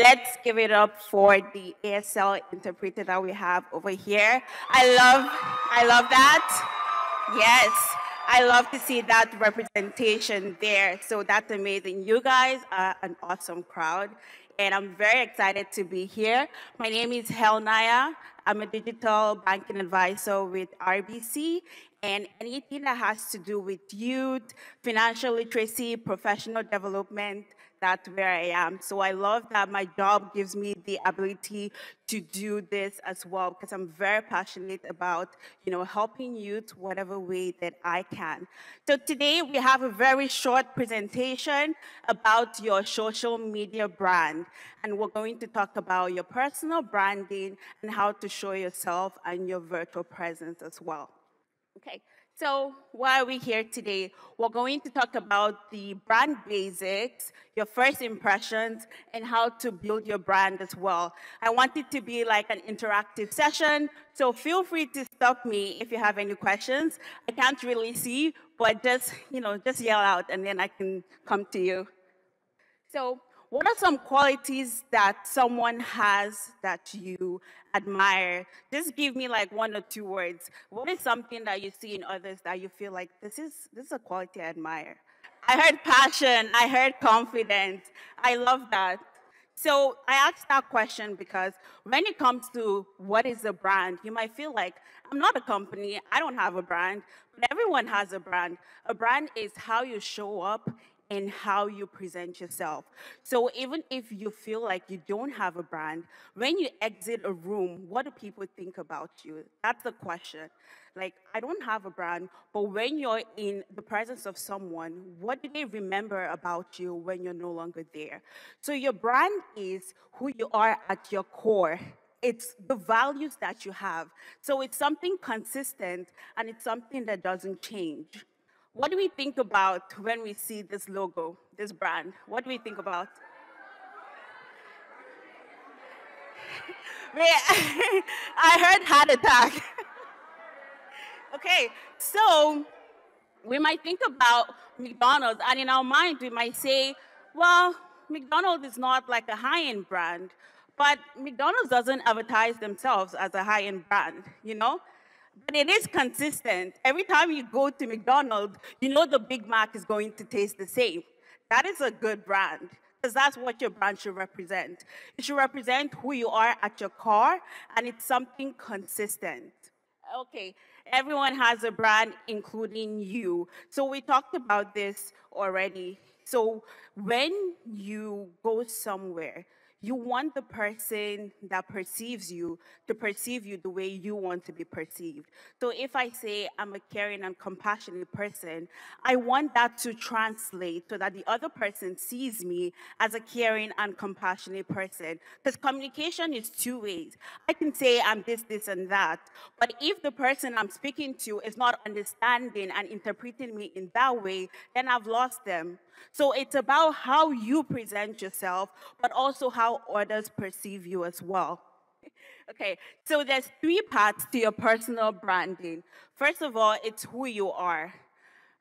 Let's give it up for the ASL interpreter that we have over here. I love that. Yes, I love to see that representation there. So that's amazing. You guys are an awesome crowd, and I'm very excited to be here. My name is Huyelnya. I'm a digital banking advisor with RBC, and anything that has to do with youth, financial literacy, professional development, that's where I am. So I love that my job gives me the ability to do this as well, because I'm very passionate about, helping youth whatever way that I can. So today we have a very short presentation about your social media brand. And we're going to talk about your personal branding and how to show yourself and your virtual presence as well. Okay, so why are we here today? We're going to talk about the brand basics, your first impressions, and how to build your brand as well. I want it to be like an interactive session, so feel free to stop me if you have any questions. I can't really see, but just yell out and then I can come to you. So what are some qualities that someone has that you admire? Just give me like 1 or 2 words. What is something that you see in others that you feel like this is a quality I admire? I heard passion, I heard confidence. I love that. So I asked that question because when it comes to what is a brand, you might feel like, I'm not a company, I don't have a brand, but everyone has a brand. A brand is how you show up and how you present yourself. So even if you feel like you don't have a brand, when you exit a room, what do people think about you? That's the question. Like, I don't have a brand, but when you're in the presence of someone, what do they remember about you when you're no longer there? So your brand is who you are at your core. It's the values that you have. So it's something consistent, and it's something that doesn't change. What do we think about when we see this logo, this brand? What do we think about? I heard heart attack. Okay, so we might think about McDonald's, and in our mind, we might say, well, McDonald's is not like a high-end brand, but McDonald's doesn't advertise themselves as a high-end brand, But it is consistent. Every time you go to McDonald's, you know the Big Mac is going to taste the same. That is a good brand, because that's what your brand should represent. It should represent who you are at your core, and it's something consistent. Okay, everyone has a brand, including you. So we talked about this already. So when you go somewhere, you want the person that perceives you to perceive you the way you want to be perceived. So if I say I'm a caring and compassionate person, I want that to translate so that the other person sees me as a caring and compassionate person. Because communication is 2 ways. I can say I'm this, this, and that, but if the person I'm speaking to is not understanding and interpreting me in that way, then I've lost them. So it's about how you present yourself, but also how others perceive you as well. Okay, so there's 3 parts to your personal branding. First of all, it's who you are,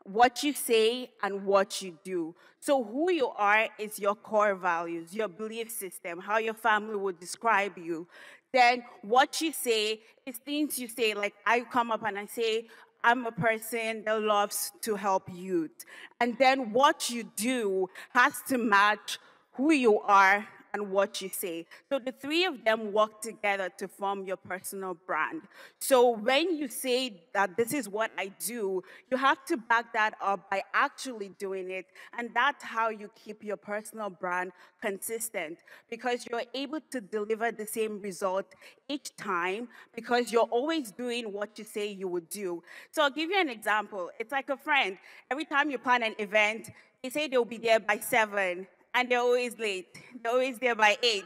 what you say, and what you do. So who you are is your core values, your belief system, how your family would describe you. Then what you say is things you say, like I come up and I say, I'm a person that loves to help youth. And then what you do has to match who you are and what you say. So the 3 of them work together to form your personal brand. So when you say that this is what I do, you have to back that up by actually doing it. And that's how you keep your personal brand consistent, because you're able to deliver the same result each time because you're always doing what you say you would do. So I'll give you an example. It's like a friend. Every time you plan an event, they say they'll be there by 7. And they're always late. They're always there by 8.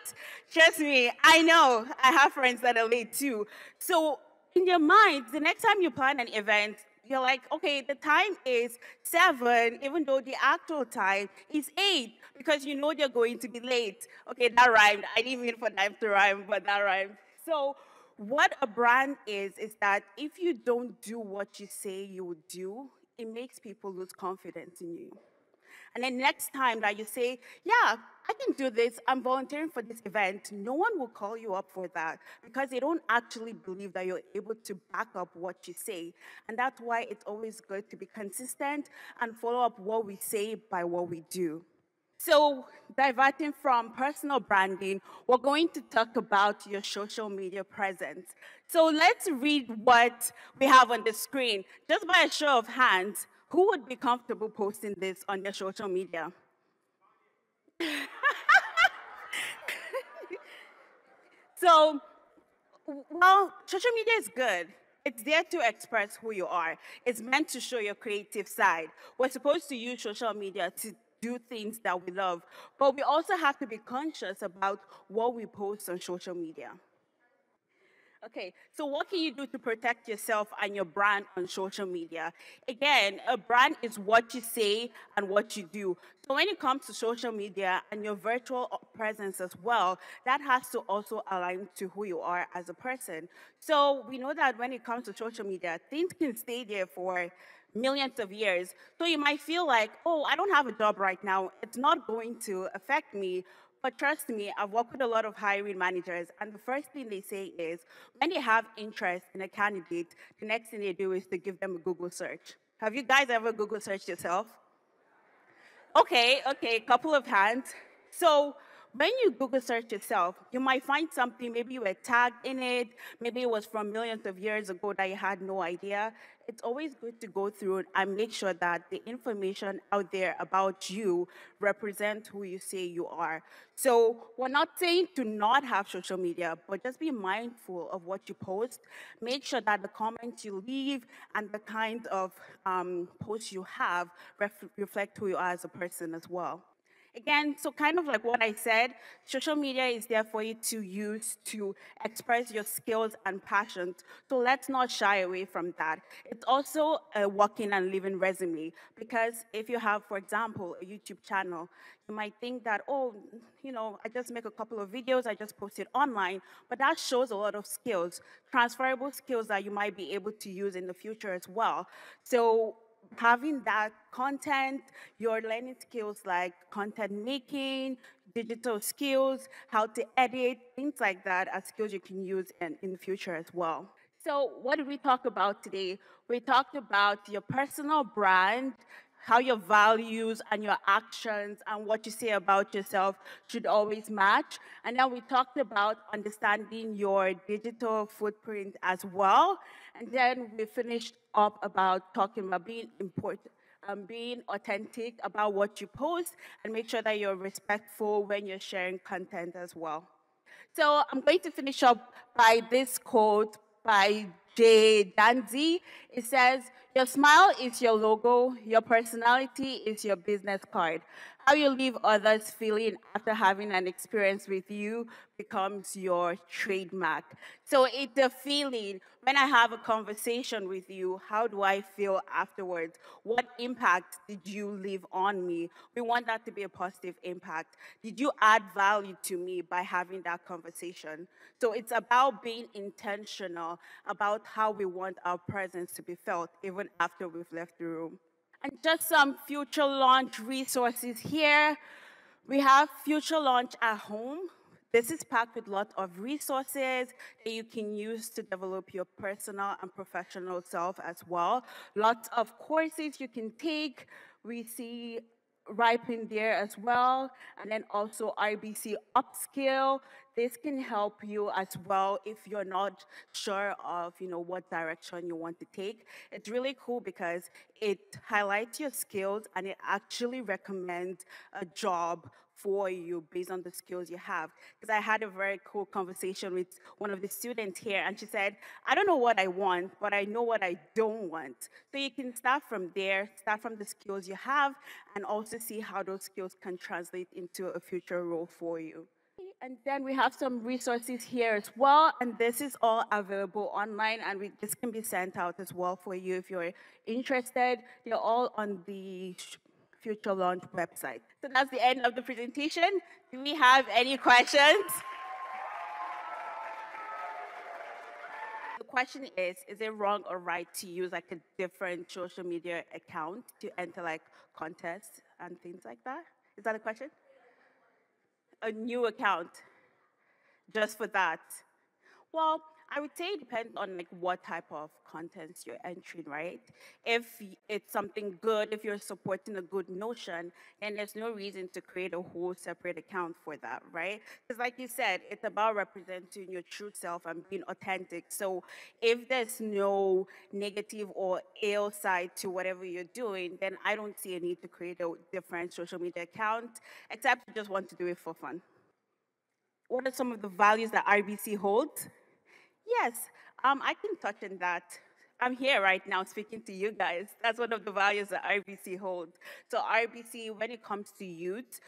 Trust me, I know. I have friends that are late too. So in your mind, the next time you plan an event, you're like, okay, the time is 7, even though the actual time is 8, because you know you're going to be late. Okay, that rhymed. I didn't mean for that to rhyme, but that rhymed. So what a brand is that if you don't do what you say you would do, it makes people lose confidence in you. And then next time that you say, yeah, I can do this, I'm volunteering for this event, no one will call you up for that because they don't actually believe that you're able to back up what you say. And that's why it's always good to be consistent and follow up what we say by what we do. So, diverting from personal branding, we're going to talk about your social media presence. So let's read what we have on the screen. Just by a show of hands, who would be comfortable posting this on their social media? So, well, social media is good. It's there to express who you are. It's meant to show your creative side. We're supposed to use social media to do things that we love, but we also have to be conscious about what we post on social media. Okay, so what can you do to protect yourself and your brand on social media? Again, a brand is what you say and what you do. So when it comes to social media and your virtual presence as well, that has to also align to who you are as a person. So we know that when it comes to social media, things can stay there for millions of years. So you might feel like, oh, I don't have a job right now. It's not going to affect me. But trust me, I've worked with a lot of hiring managers, and the first thing they say is when they have interest in a candidate, the next thing they do is to give them a Google search. Have you guys ever Google searched yourself? Okay, couple of hands. So when you Google search yourself, you might find something, maybe you were tagged in it, maybe it was from millions of years ago that you had no idea. It's always good to go through and make sure that the information out there about you represents who you say you are. So we're not saying to not have social media, but just be mindful of what you post. Make sure that the comments you leave and the kind of posts you have reflect who you are as a person as well. Again, so kind of like what I said, social media is there for you to use to express your skills and passions. So let's not shy away from that. It's also a working and living resume because if you have, for example, a YouTube channel, you might think that, oh, I just make a couple of videos, I just post it online, but that shows a lot of skills, transferable skills that you might be able to use in the future as well. So having that content, your learning skills like content making, digital skills, how to edit, things like that are skills you can use in the future as well. So what did we talk about today? We talked about your personal brand, how your values and your actions and what you say about yourself should always match. And then we talked about understanding your digital footprint as well. And then we finished up about talking about being important, being authentic about what you post and make sure that you're respectful when you're sharing content as well. So I'm going to finish up by this quote by Jay Danzy. It says, your smile is your logo, your personality is your business card. How you leave others feeling after having an experience with you becomes your trademark. So it's the feeling. When I have a conversation with you, how do I feel afterwards? What impact did you leave on me? We want that to be a positive impact. Did you add value to me by having that conversation? So it's about being intentional about how we want our presence to be felt even after we've left the room. And just some future launch resources here. We have Future Launch at Home. This is packed with lots of resources that you can use to develop your personal and professional self as well. Lots of courses you can take. We see Ripen there as well, and then also RBC Upskill. This can help you as well if you're not sure of what direction you want to take. It's really cool because it highlights your skills and it actually recommends a job for you based on the skills you have. Because I had a very cool conversation with one of the students here, and she said, I don't know what I want, but I know what I don't want. So you can start from there, start from the skills you have, and also see how those skills can translate into a future role for you. And then we have some resources here as well, and this is all available online, and this can be sent out as well for you if you're interested. They're all on the Future Launch website. So that's the end of the presentation. Do we have any questions? question is it wrong or right to use like a different social media account to enter like contests and things like that? Is that a question? A new account just for that? Well, I would say it depends on like what type of contents you're entering, right? If it's something good, if you're supporting a good notion, then there's no reason to create a whole separate account for that, right? Because like you said, it's about representing your true self and being authentic. So if there's no negative or ill side to whatever you're doing, then I don't see a need to create a different social media account, except you just want to do it for fun. What are some of the values that RBC holds? Yes, I can touch on that. I'm here right now speaking to you guys. That's one of the values that RBC holds. So RBC, when it comes to youth,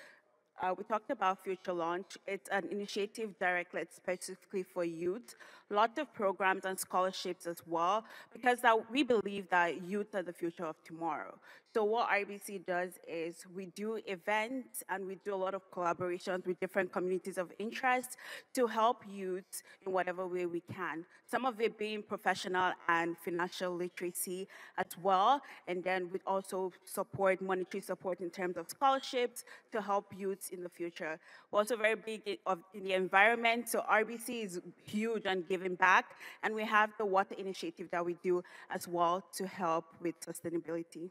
we talked about Future Launch. It's an initiative directed specifically for youth. Lots of programs and scholarships as well, because we believe that youth are the future of tomorrow. So what RBC does is we do events and we do a lot of collaborations with different communities of interest to help youth in whatever way we can. Some of it being professional and financial literacy as well. And then we also support monetary support in terms of scholarships to help youths in the future. We're also very big in the environment. So RBC is huge on giving back. And we have the water initiative that we do as well to help with sustainability.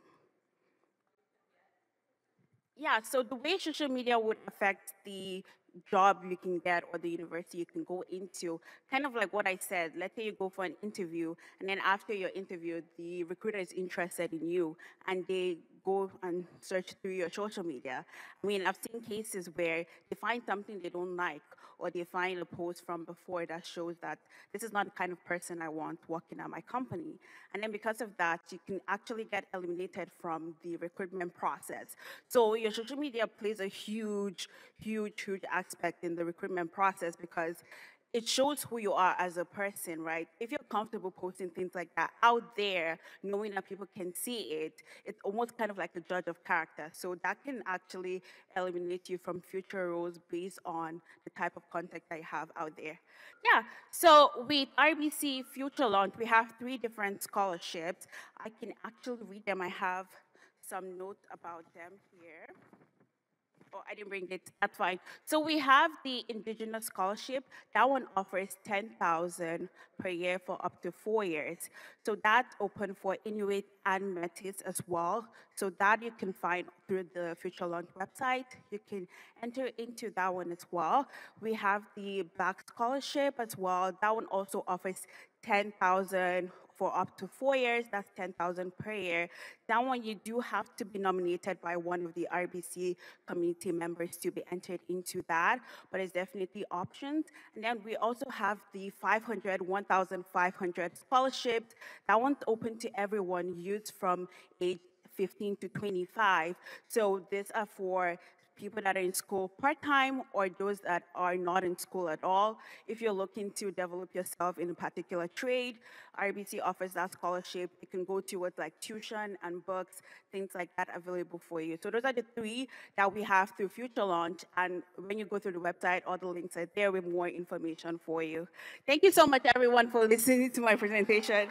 Yeah, so the way social media would affect the job you can get or the university you can go into, kind of like what I said, let's say you go for an interview, and then after your interview, the recruiter is interested in you, and they go and search through your social media. I mean, I've seen cases where they find something they don't like, or they find a post from before that shows that this is not the kind of person I want working at my company. And then because of that, you can actually get eliminated from the recruitment process. So your social media plays a huge, huge, huge aspect in the recruitment process because it shows who you are as a person, right? If you're comfortable posting things like that out there, knowing that people can see it, it's almost kind of like a judge of character. So that can actually eliminate you from future roles based on the type of content that you have out there. Yeah, so with RBC Future Launch, we have 3 different scholarships. I can actually read them. I have some notes about them here. Oh, I didn't bring it. That's fine. So we have the Indigenous Scholarship. That one offers $10,000 per year for up to 4 years. So that's open for Inuit and Métis as well. So that you can find through the Future Launch website. You can enter into that one as well. We have the Black Scholarship as well. That one also offers $10,000 for up to 4 years. That's $10,000 per year. That one, you do have to be nominated by one of the RBC community members to be entered into that, but it's definitely options. And then we also have the 500, 1,500 scholarships. That one's open to everyone, youth from age 15 to 25. So these are for people that are in school part-time or those that are not in school at all. If you're looking to develop yourself in a particular trade, RBC offers that scholarship. You can go towards like tuition and books, things like that available for you. So those are the 3 that we have through Future Launch. And when you go through the website, all the links are there with more information for you. Thank you so much, everyone, for listening to my presentation.